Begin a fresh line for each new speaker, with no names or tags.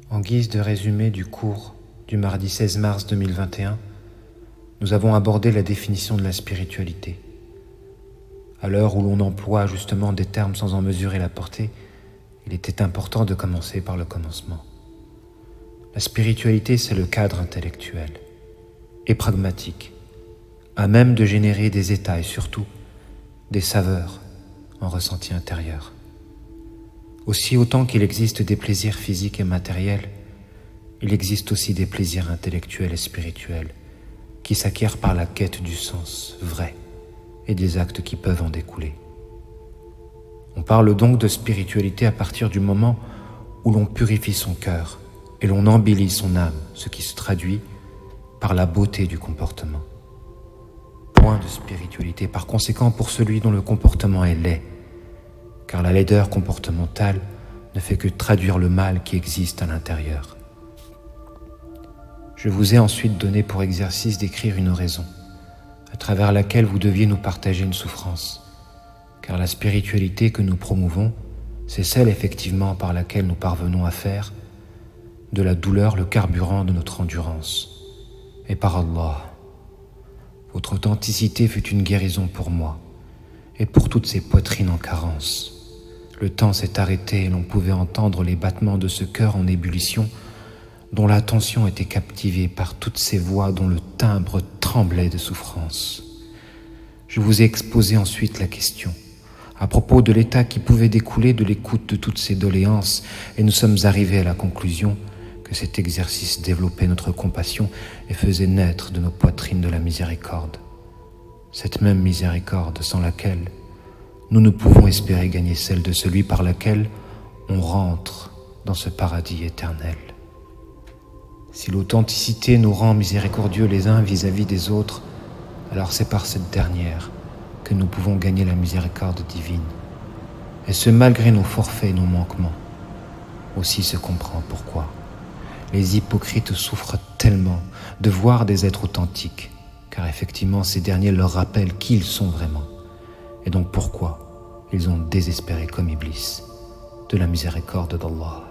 En guise de résumé du cours du mardi 16 mars 2021, nous avons abordé la définition de la spiritualité. À l'heure où l'on emploie justement des termes sans en mesurer la portée, il était important de commencer par le commencement. La spiritualité, c'est le cadre intellectuel et pragmatique, à même de générer des états et surtout des saveurs en ressenti intérieur. Aussi autant qu'il existe des plaisirs physiques et matériels, il existe aussi des plaisirs intellectuels et spirituels qui s'acquièrent par la quête du sens vrai et des actes qui peuvent en découler. On parle donc de spiritualité à partir du moment où l'on purifie son cœur et l'on embellit son âme, ce qui se traduit par la beauté du comportement. Point de spiritualité par conséquent pour celui dont le comportement est laid, car la laideur comportementale ne fait que traduire le mal qui existe à l'intérieur. Je vous ai ensuite donné pour exercice d'écrire une oraison, à travers laquelle vous deviez nous partager une souffrance, car la spiritualité que nous promouvons, c'est celle effectivement par laquelle nous parvenons à faire de la douleur le carburant de notre endurance. Et par Allah, votre authenticité fut une guérison pour moi et pour toutes ces poitrines en carence. Le temps s'est arrêté et l'on pouvait entendre les battements de ce cœur en ébullition dont l'attention était captivée par toutes ces voix dont le timbre tremblait de souffrance. Je vous ai exposé ensuite la question à propos de l'état qui pouvait découler de l'écoute de toutes ces doléances et nous sommes arrivés à la conclusion que cet exercice développait notre compassion et faisait naître de nos poitrines de la miséricorde. Cette même miséricorde sans laquelle nous ne pouvons espérer gagner celle de celui par laquelle on rentre dans ce paradis éternel. Si l'authenticité nous rend miséricordieux les uns vis-à-vis des autres, alors c'est par cette dernière que nous pouvons gagner la miséricorde divine. Et ce malgré nos forfaits et nos manquements. Aussi se comprend pourquoi les hypocrites souffrent tellement de voir des êtres authentiques, car effectivement ces derniers leur rappellent qui ils sont vraiment. Et donc pourquoi ils ont désespéré comme Iblis de la miséricorde d'Allah.